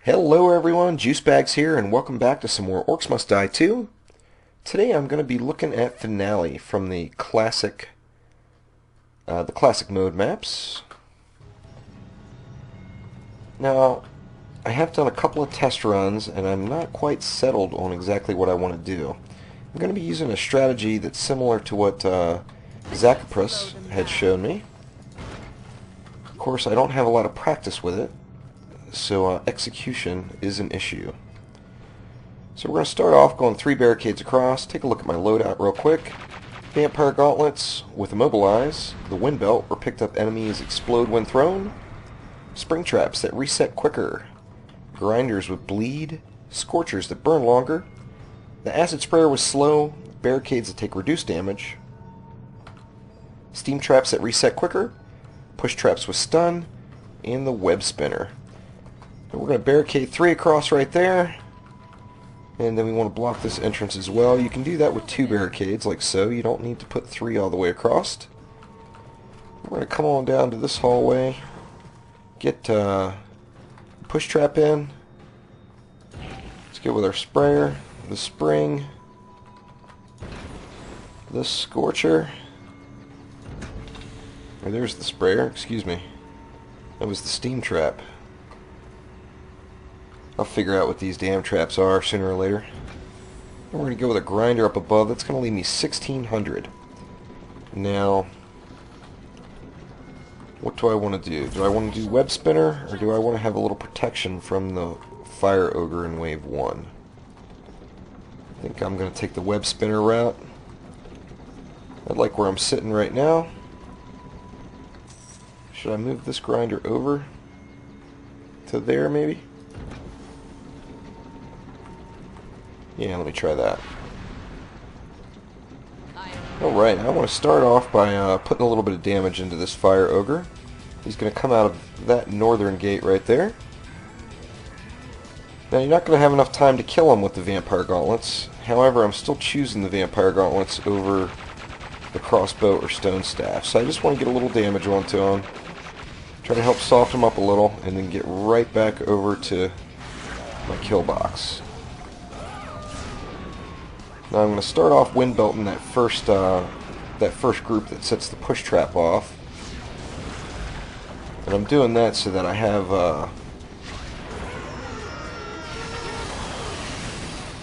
Hello everyone, Juicebags here, and welcome back to some more Orcs Must Die 2. Today I'm going to be looking at Finale from the classic mode maps. Now, I have done a couple of test runs, and I'm not quite settled on exactly what I want to do. I'm going to be using a strategy that's similar to what Zacchaprus had shown me. Of course, I don't have a lot of practice with it, so execution is an issue. So we're going to start off going 3 barricades across. Take a look at my loadout real quick. Vampire gauntlets with immobilize. The wind belt, where picked up enemies explode when thrown. Spring traps that reset quicker. Grinders with bleed. Scorchers that burn longer. The acid sprayer was slow. Barricades that take reduced damage. Steam traps that reset quicker. Push traps with stun. And the web spinner. And we're going to barricade 3 across right there. And then we want to block this entrance as well. You can do that with 2 barricades, like so. You don't need to put 3 all the way across. We're going to come on down to this hallway. Get push trap in. Let's get with our sprayer, the spring, the scorcher. Or there's the sprayer, excuse me. That was the steam trap. I'll figure out what these damn traps are sooner or later. And we're going to go with a grinder up above. That's going to leave me 1600. Now, what do I want to do? Do I want to do web spinner, or do I want to have a little protection from the fire ogre in wave 1? I think I'm going to take the web spinner route. I like where I'm sitting right now. Should I move this grinder over to there maybe? Yeah, let me try that. Alright, I want to start off by putting a little bit of damage into this fire ogre. He's going to come out of that northern gate right there. Now, you're not going to have enough time to kill him with the vampire gauntlets. However, I'm still choosing the vampire gauntlets over the crossbow or stone staff. So I just want to get a little damage onto him. Try to help soften him up a little, and then get right back over to my kill box. Now I'm going to start off wind belting that first group that sets the push trap off, and I'm doing that so that I have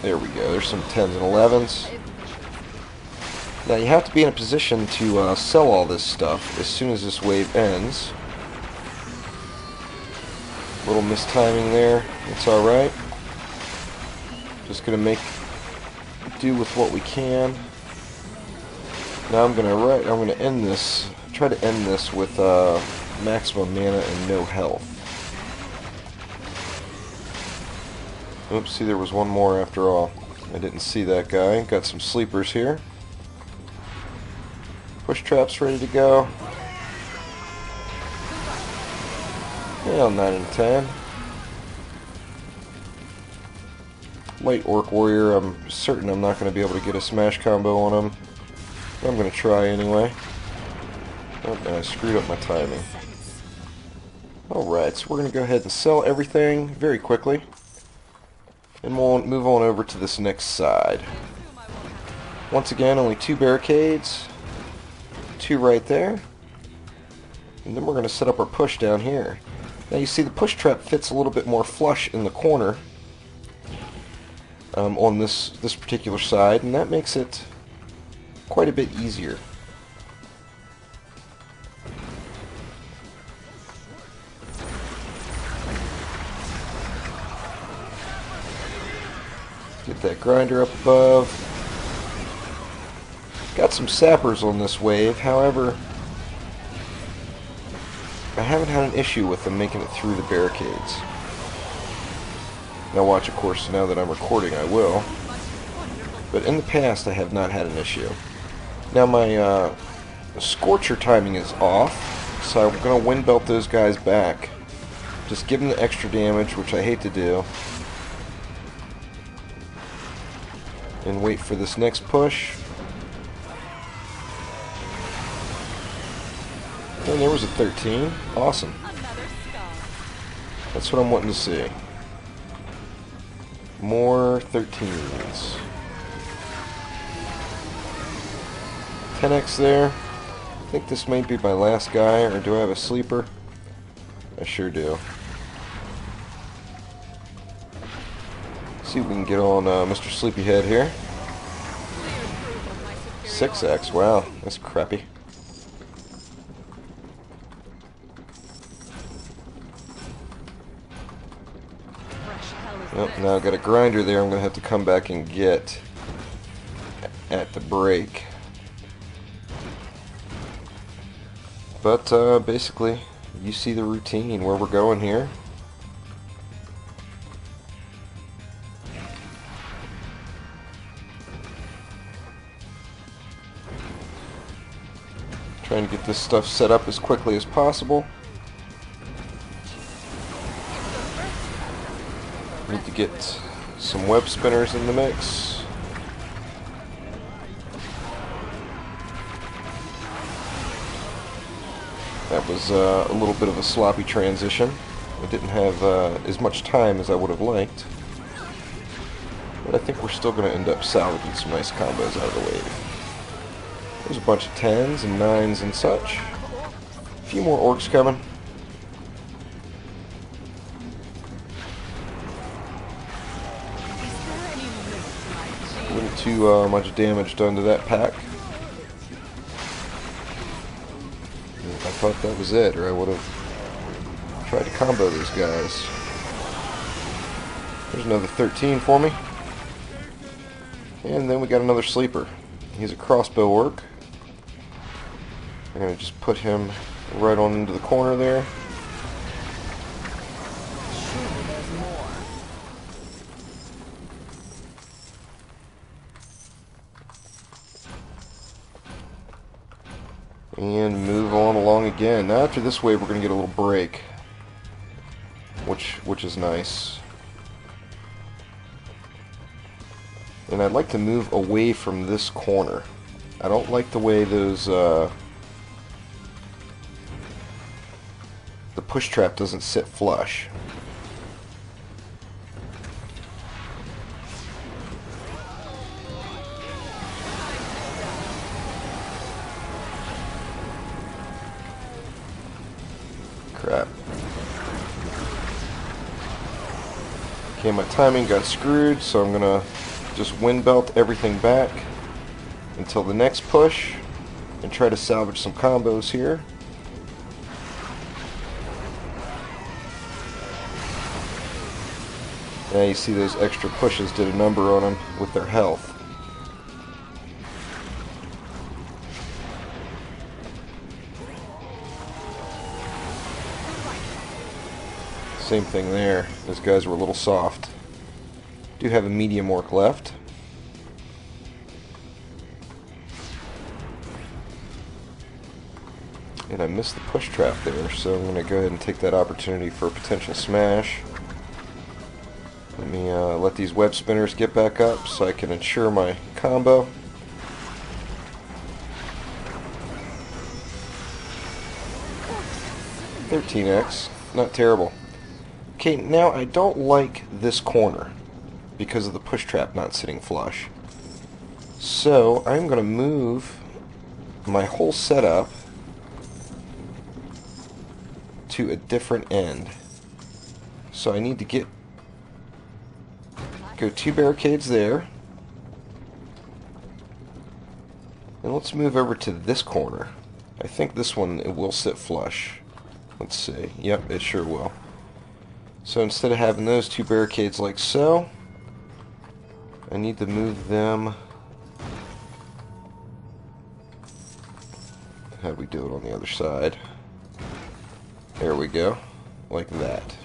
there we go. There's some 10s and 11s. Now you have to be in a position to sell all this stuff as soon as this wave ends. Little mistiming there. It's all right. Just gonna make do with what we can. Now I'm gonna end this. Try to end this with maximum mana and no health. Oops, see, there was one more after all. I didn't see that guy. Got some sleepers here. Push traps ready to go. Yeah, 9 and 10. Light Orc Warrior, I'm certain I'm not going to be able to get a smash combo on him. I'm going to try anyway. Oh, I screwed up my timing. Alright, so we're going to go ahead and sell everything very quickly. And we'll move on over to this next side. Once again, only 2 barricades. 2 right there. And then we're going to set up our push down here. Now you see the push trap fits a little bit more flush in the corner on this particular side, and that makes it quite a bit easier. Get that grinder up above. Got some sappers on this wave, however, I haven't had an issue with them making it through the barricades. Now watch, of course, now that I'm recording I will. But in the past I have not had an issue. Now my Scorcher timing is off, so I'm going to wind belt those guys back. Just give them the extra damage, which I hate to do. And wait for this next push. And there was a 13. Awesome. That's what I'm wanting to see. More 13s. 10x there. I think this might be my last guy, or do I have a sleeper? I sure do. See if we can get on Mr. Sleepyhead here. 6x, wow, that's crappy. Well, now I've got a grinder there I'm going to have to come back and get at the break. But basically, you see the routine where we're going here. Trying to get this stuff set up as quickly as possible. Need to get some web spinners in the mix. That was a little bit of a sloppy transition. I didn't have as much time as I would have liked. But I think we're still going to end up salvaging some nice combos out of the wave. There's a bunch of 10s and 9s and such. A few more orcs coming. Wasn't too much damage done to that pack. I thought that was it, or I would have tried to combo those guys. There's another 13 for me. And then we got another sleeper. He's a crossbow orc. I'm going to just put him right on into the corner there. And move on along again. Now after this wave we're going to get a little break, which is nice. And I'd like to move away from this corner. I don't like the way those the push trap doesn't sit flush. Crap. Okay, my timing got screwed, so I'm gonna just wind belt everything back until the next push and try to salvage some combos here. Now you see those extra pushes did a number on them with their health. Same thing there. Those guys were a little soft. Do have a medium orc left. And I missed the push trap there, so I'm going to go ahead and take that opportunity for a potential smash. Let me let these web spinners get back up so I can ensure my combo. $13x, not terrible. Okay, now I don't like this corner because of the push trap not sitting flush. So I'm going to move my whole setup to a different end. So I need to go 2 barricades there. And let's move over to this corner. I think this one it will sit flush. Let's see. Yep, it sure will. So instead of having those 2 barricades like so, I need to move them. How do we do it on the other side? There we go. Like that.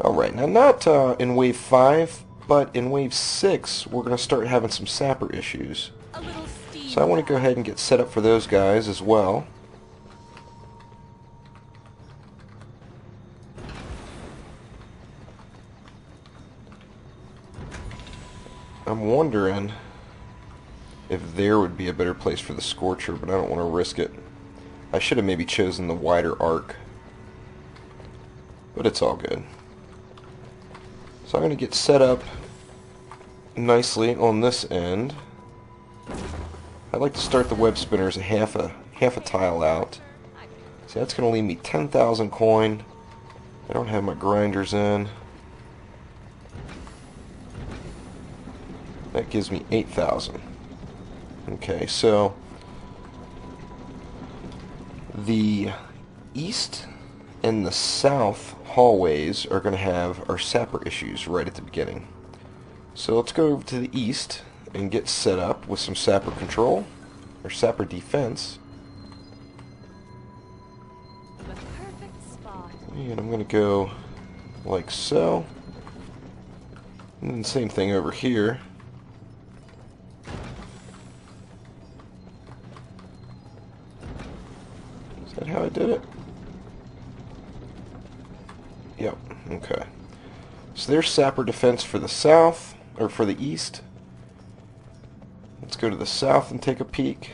Alright, now not in wave 5, but in wave 6, we're going to start having some sapper issues. So I want to go ahead and get set up for those guys as well. I'm wondering if there would be a better place for the Scorcher, but I don't want to risk it. I should have maybe chosen the wider arc, but it's all good. So So I'm going to get set up nicely on this end. I'd like to start the web spinners half a tile out. See, that's going to leave me 10,000 coin. I don't have my grinders in. That gives me 8,000. Okay, so the east and the south hallways are going to have our sapper issues right at the beginning. So let's go over to the east and get set up with some sapper control, or sapper defense. The perfect spot. And I'm going to go like so. And then same thing over here. Is that how I did it? Yep, okay. So there's sapper defense for the south, or for the east. Let's go to the south and take a peek.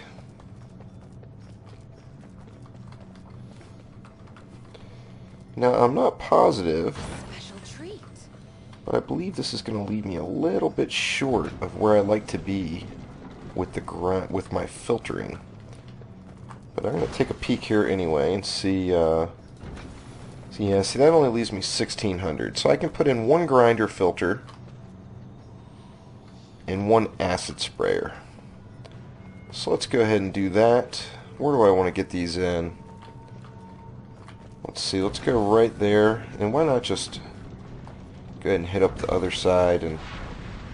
Now, I'm not positive, Special treat. but I believe this is going to leave me a little bit short of where I like to be with the with my filtering. But I'm going to take a peek here anyway and see. See that only leaves me 1,600, so I can put in one grinder filter and one acid sprayer. So let's go ahead and do that. Where do I want to get these in? Let's see, let's go right there, and why not just go ahead and hit up the other side, and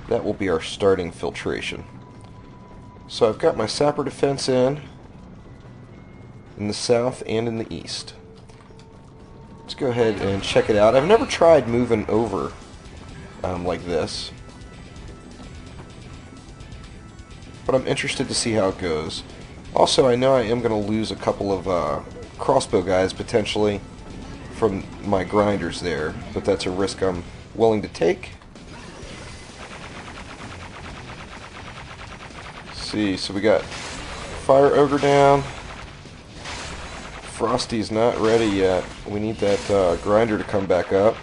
that will be our starting filtration. So I've got my sapper defense in the south and in the east. Let's go ahead and check it out. I've never tried moving over like this, but I'm interested to see how it goes. Also, I know I am going to lose a couple of crossbow guys potentially from my grinders there, but that's a risk I'm willing to take. Let's see, so we got Fire Ogre down. Frosty's not ready yet. We need that grinder to come back up.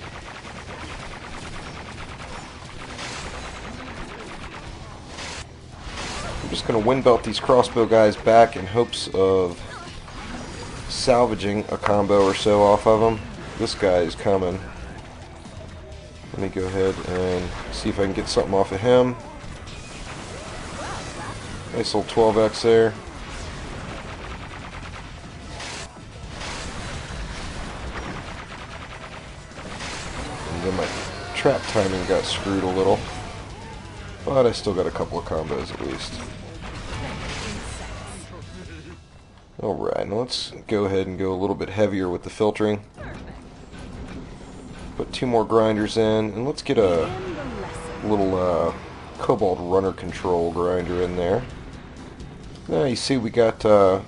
I'm just going to wind belt these crossbow guys back in hopes of salvaging a combo or so off of them. This guy is coming. Let me go ahead and see if I can get something off of him. Nice little 12x there. And then my trap timing got screwed a little. But I still got a couple of combos at least. Alright, now let's go ahead and go a little bit heavier with the filtering. Put 2 more grinders in, and let's get a little Cobalt Runner Control grinder in there. Now you see we got some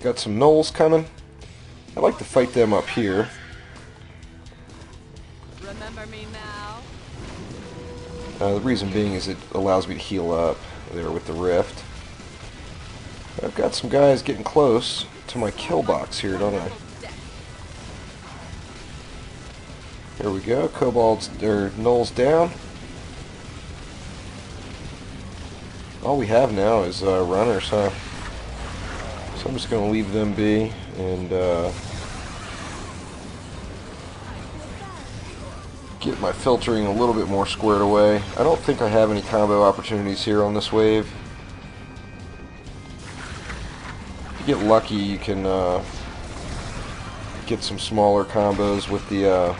gnolls coming. I like to fight them up here. Remember me now? The reason being is it allows me to heal up there with the rift. I've got some guys getting close to my kill box here, don't I? There we go. Kobolds or gnolls down. All we have now is runners, huh? So I'm just going to leave them be and get my filtering a little bit more squared away. I don't think I have any combo opportunities here on this wave. If you get lucky, you can get some smaller combos with the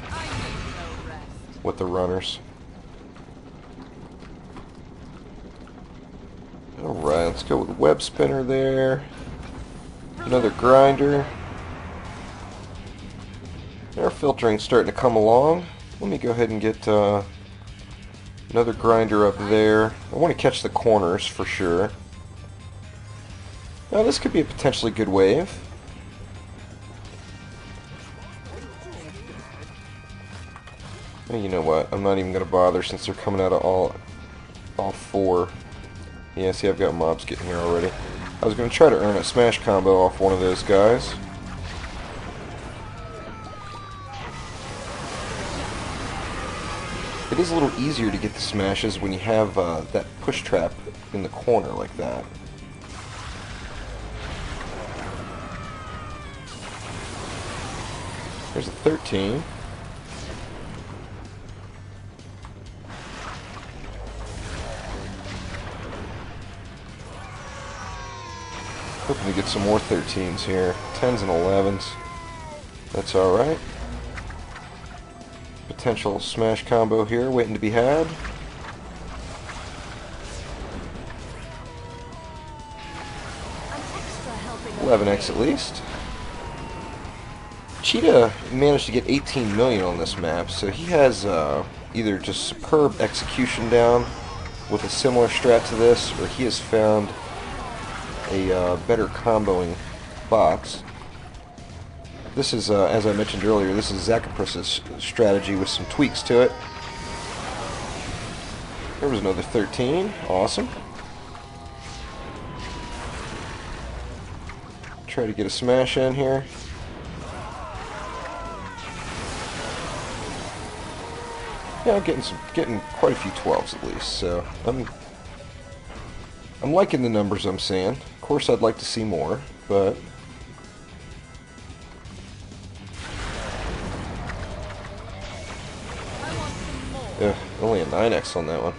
runners. Alright, let's go with web spinner there. Another grinder. Our filtering's starting to come along. Let me go ahead and get another grinder up there. I want to catch the corners for sure. Now this could be a potentially good wave. And you know what? I'm not even going to bother since they're coming out of all 4. Yeah, see, I've got mobs getting here already. I was going to try to earn a smash combo off one of those guys. it is a little easier to get the smashes when you have that push trap in the corner like that. There's a 13. Hoping to get some more 13s here. 10s and 11s. That's alright. Potential smash combo here waiting to be had. An extra helping of 11x at least. Cheetah managed to get 18 million on this map, so he has either just superb execution down with a similar strat to this, or he has found a better comboing box. This is, as I mentioned earlier, this is Zachaprus's strategy with some tweaks to it. There was another 13. Awesome. Try to get a smash in here. Yeah, I'm getting quite a few 12s at least, so I'm liking the numbers I'm seeing. Of course, I'd like to see more, but only a 9x on that one.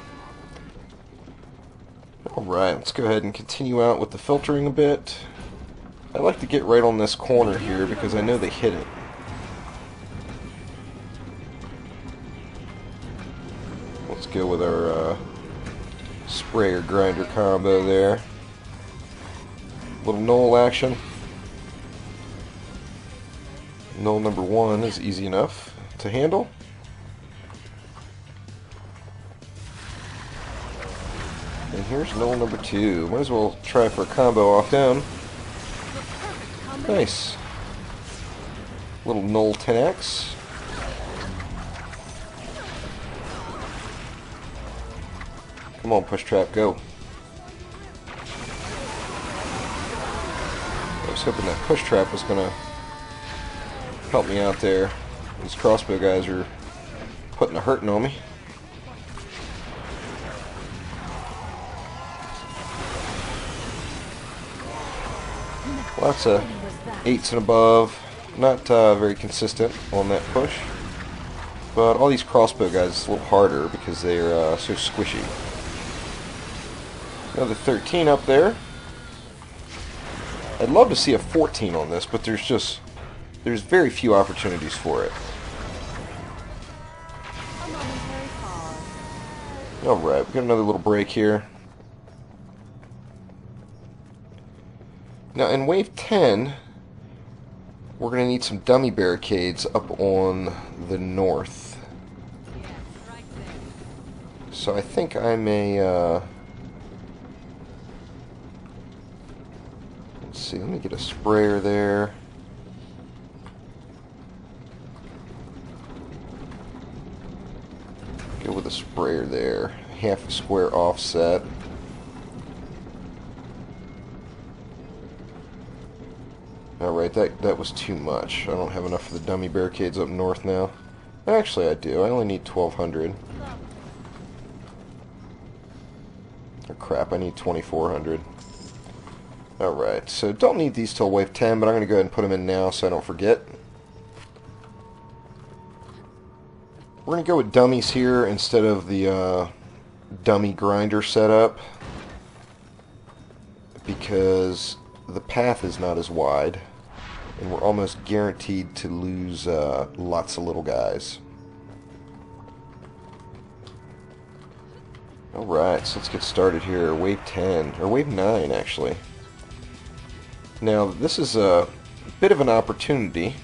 Alright, let's go ahead and continue out with the filtering a bit. I like to get right on this corner here because I know they hit it. Let's go with our sprayer grinder combo there. Little null action. Null number 1 is easy enough to handle. And here's null number 2. Might as well try for a combo off them. Nice. Little null 10x. Come on, push trap, go. I was hoping that push trap was gonna help me out there. These crossbow guys are putting a hurting on me. Lots of 8s and above. Not very consistent on that push. But all these crossbow guys is a little harder because they're so squishy. Another 13 up there. I'd love to see a 14 on this, but there's very few opportunities for it. Alright, we got another little break here. Now in wave 10, we're going to need some dummy barricades up on the north. So I think I may, let's see, let me get a sprayer there. Go with a sprayer there. Half a square offset. Alright, that was too much. I don't have enough for the dummy barricades up north now. Actually, I do. I only need 1,200. Oh crap, I need 2,400. Alright, so don't need these till wave 10, but I'm going to go ahead and put them in now so I don't forget. We're going to go with dummies here instead of the dummy grinder setup, because the path is not as wide, and we're almost guaranteed to lose lots of little guys. Alright, so let's get started here. Wave 10, or wave 9 actually. Now this is a bit of an opportunity,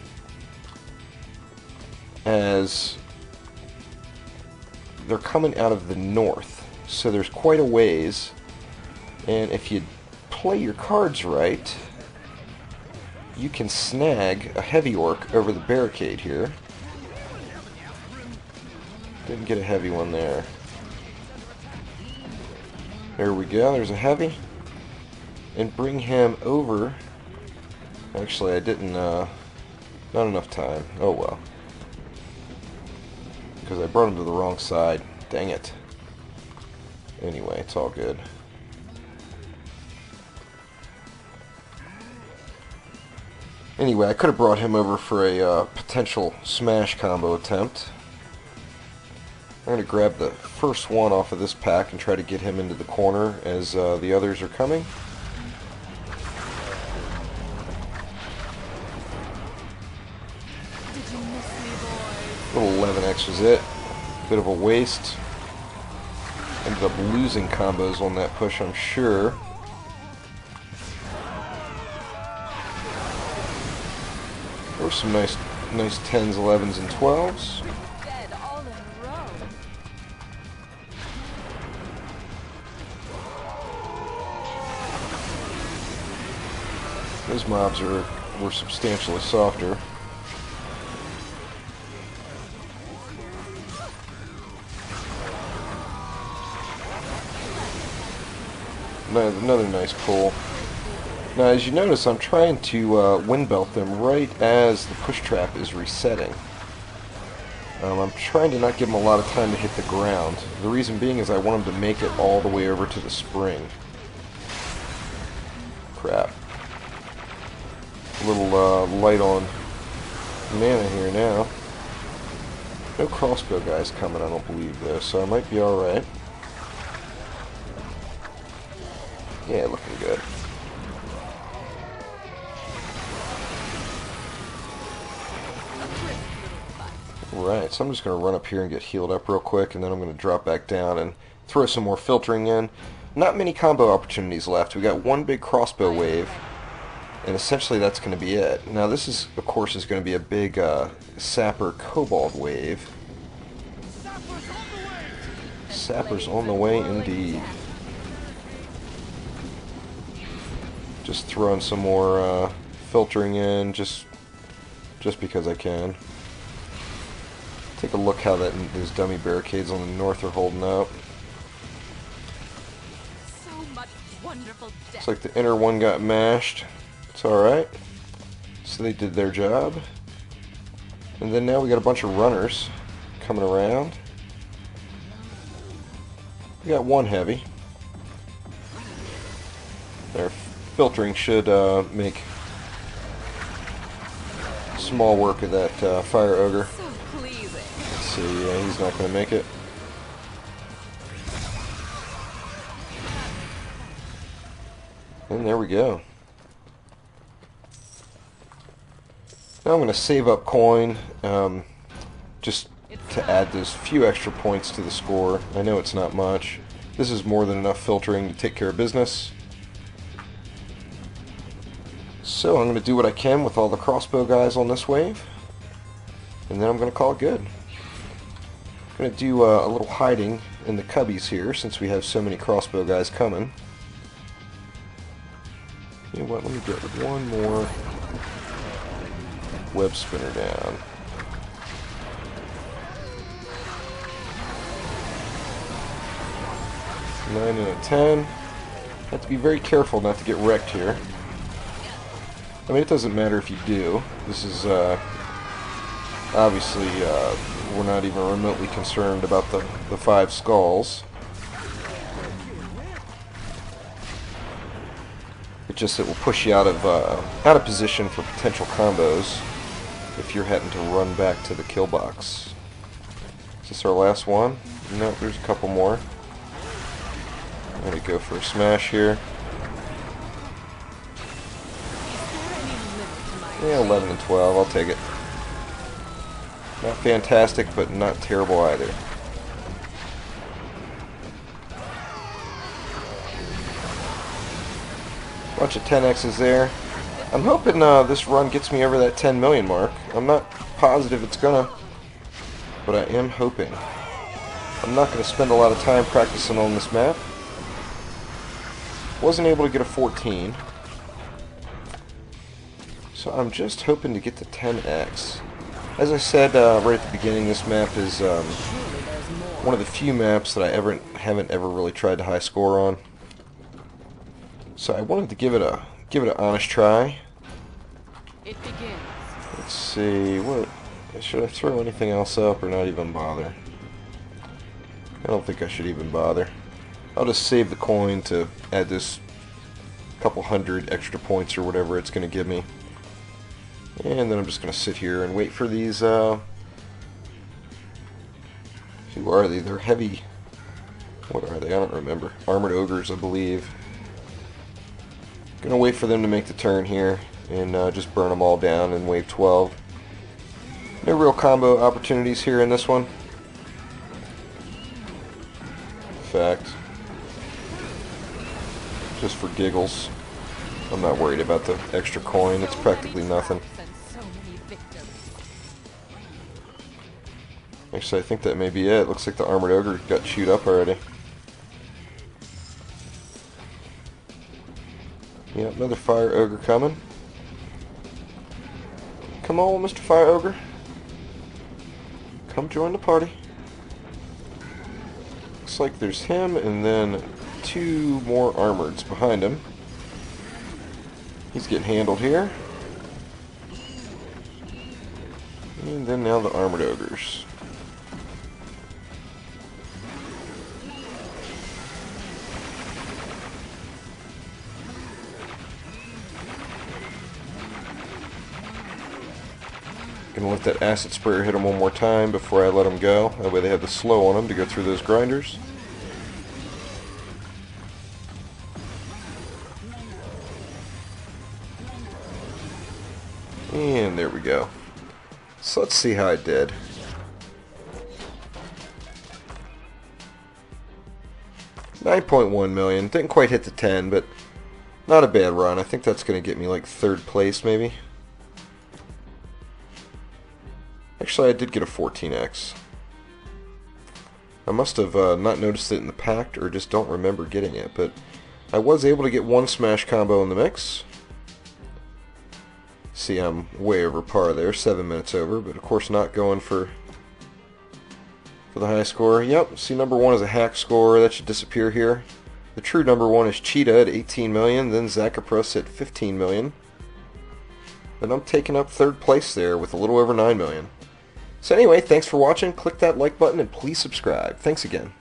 as they're coming out of the north, so there's quite a ways, and if you play your cards right, you can snag a heavy orc over the barricade here. Didn't get a heavy one there. There we go, there's a heavy. And bring him over. Actually, I didn't, not enough time. Oh well. because I brought him to the wrong side. Dang it. Anyway, it's all good. Anyway, I could have brought him over for a potential smash combo attempt. I'm going to grab the first one off of this pack and try to get him into the corner as the others are coming. Did you miss me, boys? Little 11x was it. Bit of a waste. Ended up losing combos on that push, I'm sure. There were some nice 10s, 11s, and 12s. Dead all in a row. Those mobs were substantially softer. Another nice pull. Now, as you notice, I'm trying to wind belt them right as the push trap is resetting. I'm trying to not give them a lot of time to hit the ground. The reason being is I want them to make it all the way over to the spring. Crap. A little light on mana here now. No crossbow guys coming, I don't believe, though, so I might be alright. Yeah, looking good. Right, so I'm just going to run up here and get healed up real quick, and then I'm going to drop back down and throw some more filtering in. Not many combo opportunities left. We got one big crossbow wave, and essentially that's going to be it. Now this is, of course, is going to be a big Sapper Kobold wave. Sapper's on the way indeed. Just throwing some more filtering in, just because I can. Take a look how those dummy barricades on the north are holding up. So much wonderful death. Looks like the inner one got mashed. It's alright. So they did their job. And then now we got a bunch of runners coming around. We got one heavy. Their filtering should make small work of that fire ogre. So pleasing. Let's see, yeah, he's not going to make it. And there we go. Now I'm going to save up coin just to add those few extra points to the score. I know it's not much. This is more than enough filtering to take care of business. So I'm going to do what I can with all the crossbow guys on this wave. And then I'm going to call it good. I'm going to do a little hiding in the cubbies here since we have so many crossbow guys coming. You know what, let me get one more web spinner down. Nine and a 10. Have to be very careful not to get wrecked here. I mean, it doesn't matter if you do. This is, obviously, we're not even remotely concerned about the 5 skulls. It just, it will push you out of position for potential combos if you're having to run back to the kill box. Is this our last one? No, there's a couple more. I'm going to go for a smash here. Yeah, 11 and 12, I'll take it. Not fantastic, but not terrible either. Bunch of 10x's there. I'm hoping this run gets me over that 10 million mark. I'm not positive it's gonna, but I am hoping. I'm not going to spend a lot of time practicing on this map. Wasn't able to get a 14. So I'm just hoping to get to 10x. As I said right at the beginning, this map is one of the few maps that I haven't ever really tried to high score on. So I wanted to give it an honest try. It begins. Let's see, what Should I throw anything else up or not even bother? I don't think I should even bother. I'll just save the coin to add this couple hundred extra points or whatever it's going to give me. And then I'm just going to sit here and wait for these, who are they? They're heavy. What are they? I don't remember. Armored ogres, I believe. Gonna wait for them to make the turn here and just burn them all down in wave 12. No real combo opportunities here in this one. In fact, just for giggles, I'm not worried about the extra coin. It's practically nothing. Actually, I think that may be it. Looks like the armored ogre got chewed up already. Yep, another fire ogre coming. Come on, Mr. Fire Ogre. Come join the party. Looks like there's him and then two more armoreds behind him. He's getting handled here. And then now the armored ogres. Gonna let that acid sprayer hit them one more time before I let them go. That way they have the slow on them to go through those grinders. And there we go. So let's see how I did. $9.1 million. Didn't quite hit the 10, but not a bad run. I think that's going to get me like 3rd place maybe. Actually, I did get a 14x. I must have not noticed it in the pact or just don't remember getting it, but I was able to get one smash combo in the mix. See, I'm way over par there, 7 minutes over, but of course not going for the high score. Yep, see, number 1 is a hack score. That should disappear here. The true number 1 is Cheetah at 18 million, then Zacapros at 15 million. And I'm taking up 3rd place there with a little over 9 million. So anyway, thanks for watching. Click that like button and please subscribe. Thanks again.